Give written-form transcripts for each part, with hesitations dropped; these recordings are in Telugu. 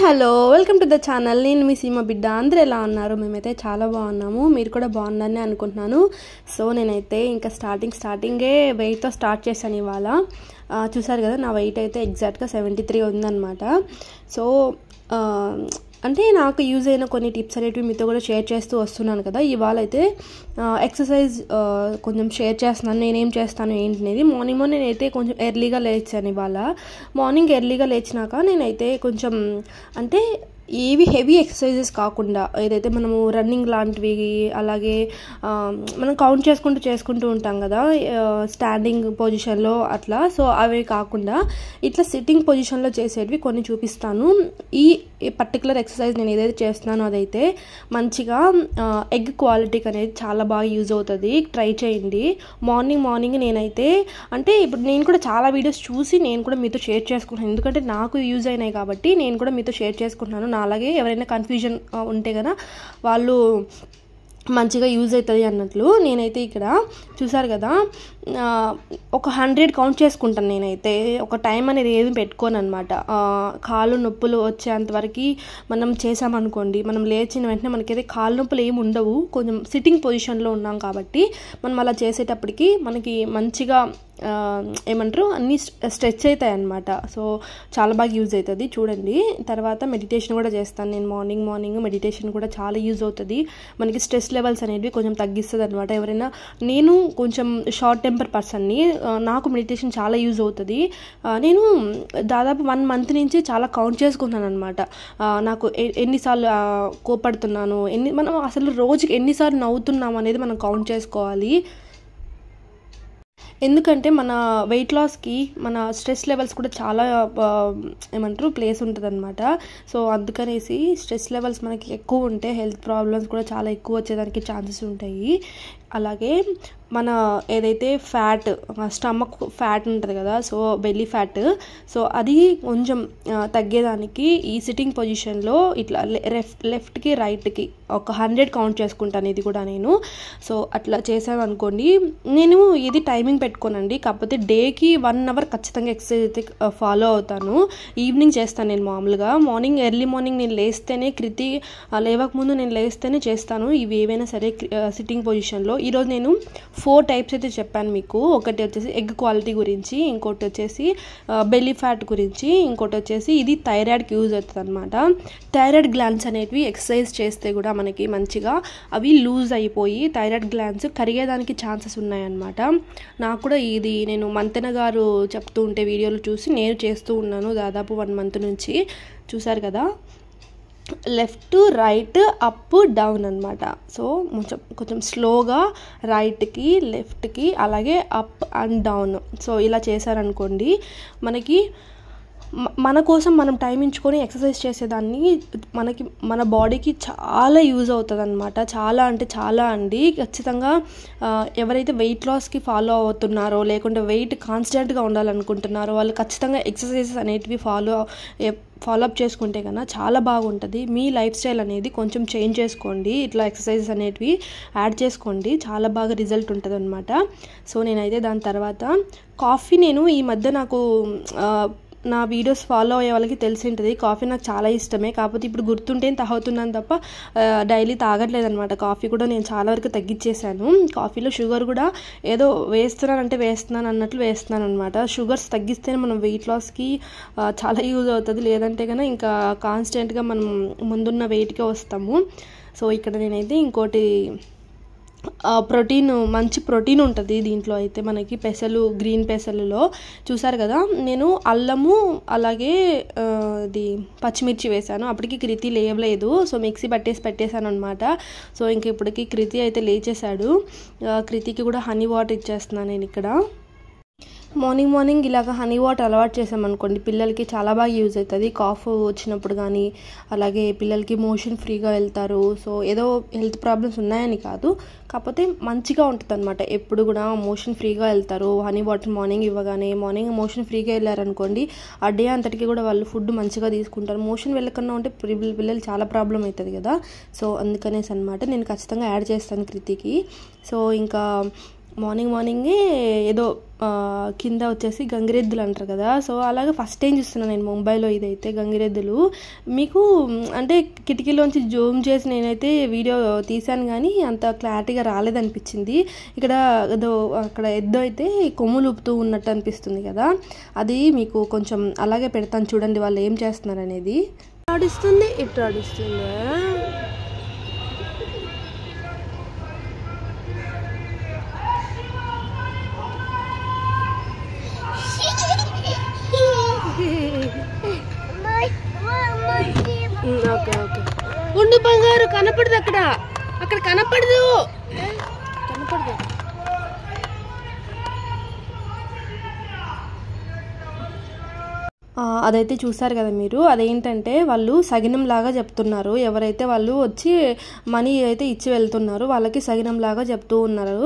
Hello welcome to the channel. నేను మీ సీమ బిడ్డ. అందరూ ఎలా ఉన్నారు? మేమైతే చాలా బాగున్నాము. మీరు కూడా బాగుందని అనుకుంటున్నాను. సో నేనైతే ఇంకా స్టార్టింగే వెయిట్తో స్టార్ట్ చేశాను ఇవాళ. చూసారు కదా, నా వెయిట్ అయితే ఎగ్జాక్ట్గా 73 ఉందన్నమాట. సో అంటే నాకు యూజ్ అయిన కొన్ని టిప్స్ అనేటివి మీతో కూడా షేర్ చేస్తూ వస్తున్నాను కదా. ఇవాళ అయితే ఎక్సర్సైజ్ కొంచెం షేర్ చేస్తున్నాను. నేనేం చేస్తాను ఏంటనేది. మార్నింగ్ నేనైతే కొంచెం ఎర్లీగా లేచాను. ఇవాళ మార్నింగ్ ఎర్లీగా లేచినాక నేనైతే కొంచెం అంటే ఏవి హెవీ ఎక్సర్సైజెస్ కాకుండా ఏదైతే మనము రన్నింగ్ లాంటివి, అలాగే మనం కౌంట్ చేసుకుంటూ ఉంటాం కదా స్టాండింగ్ పొజిషన్లో అట్లా. సో అవి కాకుండా ఇట్లా సిట్టింగ్ పొజిషన్లో చేసేటివి కొన్ని చూపిస్తాను. ఈ పర్టికులర్ ఎక్సర్సైజ్ నేను ఏదైతే చేస్తున్నానో అదైతే మంచిగా ఎగ్ క్వాలిటీకి అనేది చాలా బాగా యూజ్ అవుతుంది. ట్రై చేయండి. మార్నింగ్ నేనైతే అంటే ఇప్పుడు నేను కూడా చాలా వీడియోస్ చూసి నేను కూడా మీతో షేర్ చేసుకుంటున్నాను. ఎందుకంటే నాకు యూజ్ అయినాయి కాబట్టి నేను కూడా మీతో షేర్ చేసుకుంటున్నాను. అలాగే ఎవరైనా కన్ఫ్యూజన్ ఉంటే కదా వాళ్ళు మంచిగా యూజ్ అవుతుంది అన్నట్లు. నేనైతే ఇక్కడ చూసారు కదా ఒక 100 కౌంట్ చేసుకుంటాను. నేనైతే ఒక టైం అనేది ఏమి పెట్టుకోను అనమాట. కాళ్ళు నొప్పులు వచ్చేంతవరకు మనం చేసామనుకోండి, మనం లేచిన వెంటనే మనకైతే కాళ్ళు నొప్పులు ఏమి ఉండవు. కొంచెం సిట్టింగ్ పొజిషన్లో ఉన్నాం కాబట్టి మనం అలా చేసేటప్పటికి మనకి మంచిగా ఏమంటారు అన్నీ స్ట్రెచ్ అవుతాయి అన్నమాట. సో చాలా బాగా యూజ్ అవుతుంది. చూడండి, తర్వాత మెడిటేషన్ కూడా చేస్తాను నేను. మార్నింగ్ మెడిటేషన్ కూడా చాలా యూజ్ అవుతుంది. మనకి స్ట్రెస్ లెవెల్స్ అనేవి కొంచెం తగ్గిస్తుంది అనమాట. ఎవరైనా నేను కొంచెం షార్ట్ టెంపర్ పర్సన్ని, నాకు మెడిటేషన్ చాలా యూజ్ అవుతుంది. నేను దాదాపు 1 మంత్ నుంచి చాలా కౌంట్ చేసుకుంటున్నాను అనమాట. నాకు ఎన్నిసార్లు కోపడుతున్నాను, మనం అసలు రోజుకి ఎన్నిసార్లు నవ్వుతున్నాం అనేది మనం కౌంట్ చేసుకోవాలి. ఎందుకంటే మన వెయిట్ లాస్కి మన స్ట్రెస్ లెవెల్స్ కూడా చాలా ఏమంటారు ప్లేస్ ఉంటుంది అనమాట. సో అందుకనేసి స్ట్రెస్ లెవెల్స్ మనకి ఎక్కువ ఉంటే హెల్త్ ప్రాబ్లమ్స్ కూడా చాలా ఎక్కువ వచ్చేదానికి ఛాన్సెస్ ఉంటాయి. అలాగే మన ఏదైతే ఫ్యాట్, స్టమక్ ఫ్యాట్ ఉంటుంది కదా, సో బెల్లీ ఫ్యాట్, సో అది కొంచెం తగ్గేదానికి ఈ సిట్టింగ్ పొజిషన్లో ఇట్లా లెఫ్ట్కి రైట్కి ఒక 100 కౌంట్ చేసుకుంటాను. ఇది కూడా నేను. సో అట్లా చేసాను అనుకోండి. నేను ఇది టైమింగ్ పెట్టుకోనండి, కాకపోతే డేకి 1 అవర్ ఖచ్చితంగా ఎక్సర్సైజ్ అయితే ఫాలో అవుతాను. ఈవినింగ్ చేస్తాను నేను మామూలుగా. ఎర్లీ మార్నింగ్ నేను లేస్తేనే, లేవకముందు నేను లేస్తేనే చేస్తాను ఇవి ఏవైనా సరే సిట్టింగ్ పొజిషన్లో. ఈరోజు నేను 4 టైప్స్ అయితే చెప్పాను మీకు. ఒకటి వచ్చేసి ఎగ్ క్వాలిటీ గురించి, ఇంకోటి వచ్చేసి బెల్లీ ఫ్యాట్ గురించి, ఇంకోటి వచ్చేసి ఇది థైరాయిడ్కి యూజ్ అవుతుంది అనమాట. థైరాయిడ్ గ్లాండ్స్ అనేవి ఎక్సర్సైజ్ చేస్తే కూడా మనకి మంచిగా అవి లూజ్ అయిపోయి థైరాయిడ్ గ్లాండ్స్ కరిగేదానికి ఛాన్సెస్ ఉన్నాయన్నమాట. నాకు కూడా ఇది నేను మంతెన గారు చెప్తూ ఉంటే వీడియోలు చూసి నేను చేస్తూ ఉన్నాను దాదాపు 1 మంత్ నుంచి. చూసారు కదా, లెఫ్ట్ రైట్ అప్ డౌన్ అనమాట. సో కొంచెం స్లోగా రైట్కి లెఫ్ట్కి అలాగే అప్ అండ్ డౌన్. సో ఇలా చేశారనుకోండి, మనకి మన కోసం మనం టైం ఇచ్చుకొని ఎక్సర్సైజ్ చేసేదాన్ని మనకి మన బాడీకి చాలా యూజ్ అవుతుంది అనమాట. చాలా అంటే చాలా అండి. ఖచ్చితంగా ఎవరైతే వెయిట్ లాస్కి ఫాలో అవుతున్నారో, లేకుంటే వెయిట్ కాన్స్టెంట్గా ఉండాలనుకుంటున్నారో వాళ్ళు ఖచ్చితంగా ఎక్సర్సైజెస్ అనేటివి ఫాలోఅప్ చేసుకుంటే కన్నా చాలా బాగుంటుంది. మీ లైఫ్ స్టైల్ అనేది కొంచెం చేంజ్ చేసుకోండి. ఇట్లా ఎక్సర్సైజెస్ అనేటివి యాడ్ చేసుకోండి, చాలా బాగా రిజల్ట్ ఉంటుంది అనమాట. సో నేనైతే దాని తర్వాత కాఫీ, నేను ఈ మధ్య నాకు నా వీడియోస్ ఫాలో అయ్యే వాళ్ళకి తెలిసి ఉంటుంది, కాఫీ నాకు చాలా ఇష్టమే. కాకపోతే ఇప్పుడు గుర్తుంటే తాగుతున్నాను తప్ప డైలీ తాగట్లేదు అనమాట. కాఫీ కూడా నేను చాలా వరకు తగ్గించేశాను. కాఫీలో షుగర్ కూడా ఏదో వేస్తున్నాను అన్నట్లు వేస్తున్నాను అనమాట. షుగర్స్ తగ్గిస్తేనే మనం వెయిట్ లాస్కి చాలా యూజ్ అవుతుంది. లేదంటే కన్నా ఇంకా కాన్స్టెంట్గా మనం ముందున్న వెయిట్కే వస్తాము. సో ఇక్కడ నేనైతే ఇంకోటి మంచి ప్రోటీన్ ఉంటుంది దీంట్లో అయితే మనకి. గ్రీన్ పెసలులో చూసారు కదా, నేను అల్లము అలాగే ఇది పచ్చిమిర్చి వేసాను. అప్పటికి కృతి లేవలేదు. సో మిక్సీ పెట్టేశాను అనమాట. సో ఇంక ఇప్పటికి కృతి అయితే లేచేశాడు. కృతికి కూడా హనీ వాటర్ ఇచ్చేస్తున్నాను నేను ఇక్కడ. మార్నింగ్ ఇలాగ హనీ వాటర్ అలవాటు చేసామనుకోండి, పిల్లలకి చాలా బాగా యూజ్ అవుతుంది. కాఫ్ వచ్చినప్పుడు కానీ, అలాగే పిల్లలకి మోషన్ ఫ్రీగా వెళ్తారు. సో ఏదో హెల్త్ ప్రాబ్లమ్స్ ఉన్నాయని కాదు, కాకపోతే మంచిగా ఉంటుంది అనమాట. ఎప్పుడు కూడా మోషన్ ఫ్రీగా వెళ్తారు. హనీ వాటర్ మార్నింగ్ ఇవ్వగానే, మార్నింగ్ మోషన్ ఫ్రీగా వెళ్ళారనుకోండి, ఆ డే అంతటికి కూడా వాళ్ళు ఫుడ్ మంచిగా తీసుకుంటారు. మోషన్ వెళ్ళకన్నా ఉంటే పిల్లలు చాలా ప్రాబ్లం అవుతుంది కదా. సో అందుకనేసి అనమాట నేను ఖచ్చితంగా యాడ్ చేస్తాను కృతికి. సో ఇంకా మార్నింగే ఏదో కింద వచ్చేసి గంగిరెద్దులు అంటారు కదా. సో అలాగే ఫస్ట్ టైం చూస్తున్నాను నేను ముంబైలో ఇదైతే గంగిరెద్దులు. మీకు అంటే కిటికీలోంచి జూమ్ చేసి నేనైతే వీడియో తీశాను కానీ అంత క్లారిటీగా రాలేదనిపించింది. ఇక్కడ అక్కడ ఎద్దు అయితే కొమ్ములు ఊపుతూ ఉన్నట్టు అనిపిస్తుంది కదా, అది మీకు కొంచెం అలాగే పెడతాను చూడండి వాళ్ళు ఏం చేస్తున్నారు అనేది. ఆడిస్తుంది ఇటు ఆడిస్తుంది. ఓకే ఓకే ఉండు బంగారు, కనపడదు అక్కడ కనపడదు. అదైతే చూసారు కదా మీరు, అదేంటంటే వాళ్ళు సగినం లాగా చెప్తున్నారు. ఎవరైతే వాళ్ళు వచ్చి మనీ అయితే ఇచ్చి వెళ్తున్నారు వాళ్ళకి సగినం లాగా చెప్తూ ఉన్నారు.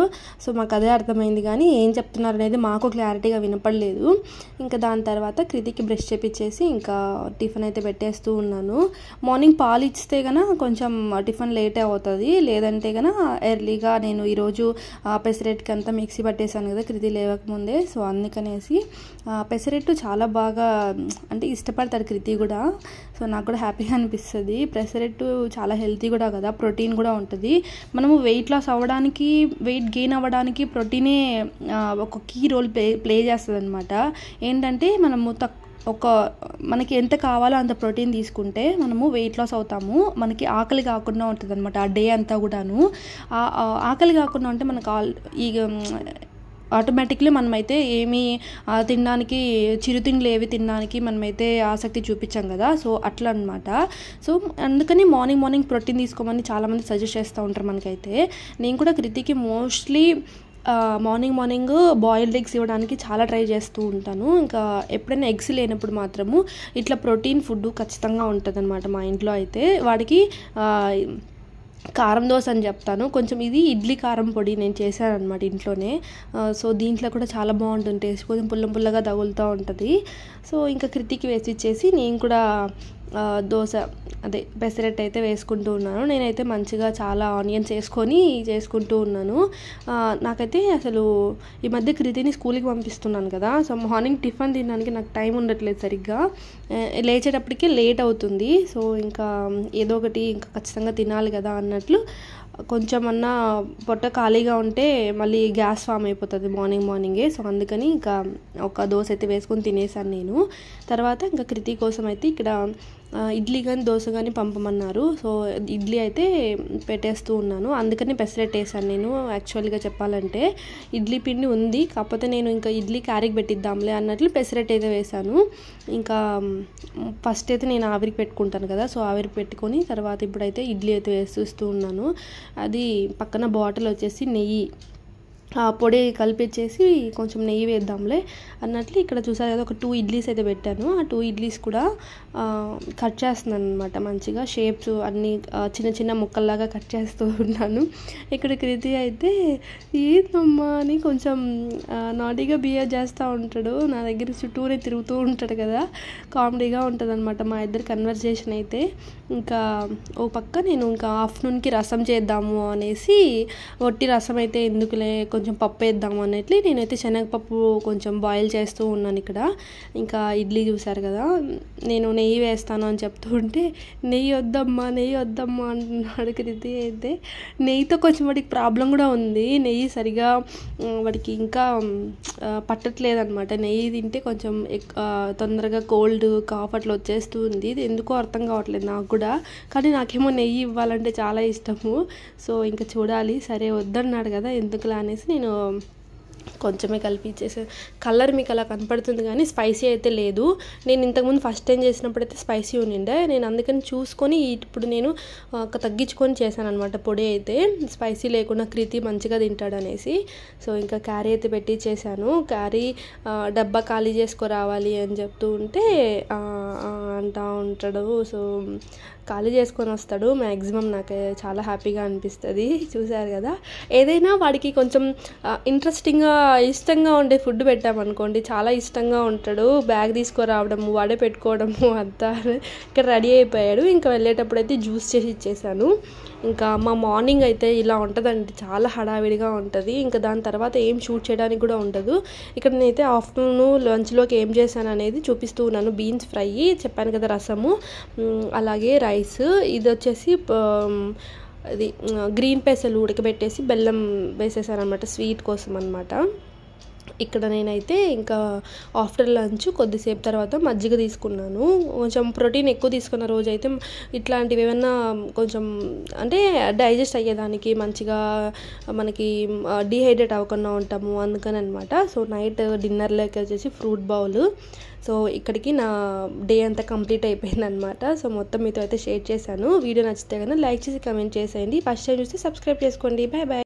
సో మాకు అదే అర్థమైంది కానీ ఏం చెప్తున్నారు అనేది మాకు క్లారిటీగా వినపడలేదు. ఇంకా దాని తర్వాత కృతికి బ్రష్ చేపించేసి ఇంకా టిఫిన్ అయితే పెట్టేస్తూ ఉన్నాను. మార్నింగ్ పాలు ఇస్తే కనుక కొంచెం టిఫిన్ లేటే అవుతుంది, లేదంటే కనుక ఎర్లీగా నేను ఈరోజు పెసరెట్కి అంతా మిక్సీ పట్టేశాను కదా కృతి లేవకముందే. సో అందుకనేసి పెసరెట్టు చాలా బాగా అంటే ఇష్టపడతాడు కృతి కూడా. సో నాకు కూడా హ్యాపీగా అనిపిస్తుంది. పెసరెట్టు చాలా హెల్తీ కూడా కదా, ప్రోటీన్ కూడా ఉంటుంది. మనము వెయిట్ లాస్ అవ్వడానికి, వెయిట్ గెయిన్ అవ్వడానికి ప్రోటీనే ఒక కీ రోల్ ప్లే చేస్తుంది అనమాట. ఏంటంటే మనము మనకి ఎంత కావాలో అంత ప్రోటీన్ తీసుకుంటే మనము వెయిట్ లాస్ అవుతాము. మనకి ఆకలి కాకుండా ఉంటుంది అనమాట ఆ డే అంతా కూడాను. ఆకలి కాకుండా ఉంటే మనకు ఆటోమేటిక్లీ మనమైతే ఏమి తినడానికి, చిరుతిండ్లు ఏవి తినడానికి మనమైతే ఆసక్తి చూపించాం కదా. సో అట్లా అనమాట. సో అందుకని మార్నింగ్ ప్రోటీన్ తీసుకోమని చాలామంది సజెస్ట్ చేస్తూ ఉంటారు మనకైతే. నేను కూడా కృతికి మోస్ట్లీ మార్నింగ్ బాయిల్డ్ ఎగ్స్ ఇవ్వడానికి చాలా ట్రై చేస్తూ ఉంటాను. ఇంకా ఎప్పుడైనా ఎగ్స్ లేనప్పుడు మాత్రము ఇట్లా ప్రోటీన్ ఫుడ్ ఖచ్చితంగా ఉంటుంది అనమాట మా ఇంట్లో. అయితే వాడికి కారం దోశ అని చెప్తాను. కొంచెం ఇది ఇడ్లీ కారం పొడి నేను చేశాను అనమాట ఇంట్లోనే. సో దీంట్లో కూడా చాలా బాగుంటుంది టేస్ట్, కొంచెం పుల్లగా తగులుతూ ఉంటుంది. సో ఇంకా కృతికి వేసి ఇచ్చేసి నేను కూడా దోశ పెసరెట్ అయితే వేసుకుంటూ ఉన్నాను. నేనైతే మంచిగా చాలా ఆనియన్స్ వేసుకొని చేసుకుంటూ ఉన్నాను. నాకైతే అసలు ఈ మధ్య కృతిని స్కూల్కి పంపిస్తున్నాను కదా. సో మార్నింగ్ టిఫిన్ తినడానికి నాకు టైం ఉండట్లేదు సరిగ్గా, లేచేటప్పటికే లేట్ అవుతుంది. సో ఇంకా ఏదో ఒకటి ఇంకా ఖచ్చితంగా తినాలి కదా అన్నట్లు కొంచెమన్నా పొట్ట ఖాళీగా ఉంటే మళ్ళీ గ్యాస్ ఫామ్ అయిపోతుంది మార్నింగే. సో అందుకని ఇంకా ఒక దోశ అయితే వేసుకొని తినేసాను నేను. తర్వాత ఇంకా కృతి కోసం అయితే ఇక్కడ ఇడ్లీ కానీ దోశ కానీ పంపమన్నారు. సో ఇడ్లీ అయితే పెట్టేస్తూ ఉన్నాను. అందుకని పెసరెట్ వేసాను నేను. యాక్చువల్గా చెప్పాలంటే ఇడ్లీ పిండి ఉంది, కాకపోతే నేను ఇంకా ఇడ్లీ క్యారీకి పెట్టిద్దాంలే అన్నట్లు పెసరెట్ అయితే వేసాను. ఇంకా ఫస్ట్ అయితే నేను ఆవిరికి పెట్టుకుంటాను కదా. సో ఆవిరికి పెట్టుకొని తర్వాత ఇప్పుడైతే ఇడ్లీ అయితే వేస్తూ ఉన్నాను. అది పక్కన బాటిల్ వచ్చేసి నెయ్యి పొడి కలిపించేసి కొంచెం నెయ్యి వేద్దాంలే అన్నట్లు ఇక్కడ చూసారు కదా ఒక 2 ఇడ్లీస్ అయితే పెట్టాను. ఆ 2 ఇడ్లీస్ కూడా కట్ చేస్తున్నాను అనమాట. మంచిగా షేప్స్ అన్నీ చిన్న ముక్కల్లాగా కట్ చేస్తూ ఉన్నాను. ఇక్కడ కృతి అయితే ఏంటమ్మా అని కొంచెం నాటీగా బిహేవ్ చేస్తూ ఉంటాడు. నా దగ్గర చుట్టూనే తిరుగుతూ ఉంటాడు కదా, కామెడీగా ఉంటుంది అనమాట మా ఇద్దరు కన్వర్జేషన్ అయితే. ఇంకా ఓ పక్క నేను ఇంకా ఆఫ్టర్నూన్కి రసం చేద్దాము అనేసి, వట్టి రసం అయితే ఎందుకులే కొంచెం పప్పు వేద్దాము అన్నట్లు నేనైతే శనగపప్పు కొంచెం బాయిల్ చేస్తూ ఉన్నాను ఇక్కడ. ఇంకా ఇడ్లీ చూసారు కదా, నేను నెయ్యి వేస్తాను అని చెప్తూ ఉంటే నెయ్యి వద్దమ్మా అంటున్నాడు కృతి అయితే. నెయ్యితో కొంచెం వాడికి ప్రాబ్లం కూడా ఉంది, నెయ్యి సరిగా వాడికి ఇంకా పట్టట్లేదనమాట. నెయ్యి తింటే కొంచెం తొందరగా కోల్డ్ కాఫ్ అట్లా వచ్చేస్తూ ఉంది. ఇది ఎందుకో అర్థం కావట్లేదు నాకు కూడా, కానీ నాకేమో నెయ్యి ఇవ్వాలంటే చాలా ఇష్టము. సో ఇంకా చూడాలి, సరే వద్దన్నాడు కదా ఎందుకులా అనేసి నేను కొంచెమే కలిపి ఇచ్చేసి. కలర్ మీకు అలా కనపడుతుంది కానీ స్పైసీ అయితే లేదు. నేను ఇంతకుముందు ఫస్ట్ టైం చేసినప్పుడు అయితే స్పైసీ ఉండిండే, నేను అందుకని చూసుకొని ఇప్పుడు నేను తగ్గించుకొని చేశాను అనమాట పొడి అయితే, స్పైసీ లేకుండా కృతి మంచిగా తింటాడు అనేసి. సో ఇంకా క్యారీ అయితే పెట్టి చేశాను. క్యారీ డబ్బా ఖాళీ చేసుకోరావాలి అని చెప్తూ ఉంటే అంటూ ఉంటాడు. సో ఖాళీ చేసుకొని వస్తాడు మ్యాక్సిమం. నాకు చాలా హ్యాపీగా అనిపిస్తుంది. చూసారు కదా, ఏదైనా వాడికి కొంచెం ఇంట్రెస్టింగ్గా ఇష్టంగా ఉండే ఫుడ్ పెట్టామనుకోండి చాలా ఇష్టంగా ఉంటాడు. బ్యాగ్ తీసుకురావడము, వడ పెట్టుకోవడము అంతా. ఇక్కడ రెడీ అయిపోయాడు. ఇంకా వెళ్ళేటప్పుడు అయితే జ్యూస్ చేసి ఇచ్చేసాను. ఇంకా మా మార్నింగ్ అయితే ఇలా ఉంటుందండి, చాలా హడావిడిగా ఉంటుంది. ఇంకా దాని తర్వాత ఏం షూట్ చేయడానికి కూడా ఉండదు. ఇక్కడ నేనైతే ఆఫ్టర్నూన్ లంచ్లోకి ఏం చేశాను అనేది చూపిస్తూ ఉన్నాను. బీన్స్ ఫ్రై చెప్పాను కదా, రసము, అలాగే రైస్. ఇది వచ్చేసి అది గ్రీన్ పెసలు ఉడకబెట్టేసి బెల్లం వేసేసాను అనమాట, స్వీట్ కోసం అనమాట. ఇక్కడ నేనైతే ఇంకా ఆఫ్టర్ లంచ్ కొద్దిసేపు తర్వాత మజ్జిగ తీసుకున్నాను. కొంచెం ప్రోటీన్ ఎక్కువ తీసుకున్న రోజు అయితే ఇట్లాంటివి ఏమన్నా కొంచెం అంటే డైజెస్ట్ అయ్యేదానికి మంచిగా మనకి డీహైడ్రేట్ అవ్వకుండా ఉంటాము అందుకని అనమాట. సో నైట్ డిన్నర్లోకి వచ్చేసి ఫ్రూట్ బౌల్. సో ఇక్కడికి నా డే అంతా కంప్లీట్ అయిపోయింది అనమాట. సో మొత్తం మీతో అయితే షేర్ చేశాను. వీడియో నచ్చితే కనుక లైక్ చేసి కమెంట్ చేసేయండి. ఫస్ట్ టైం చూస్తే సబ్స్క్రైబ్ చేసుకోండి. Bye bye.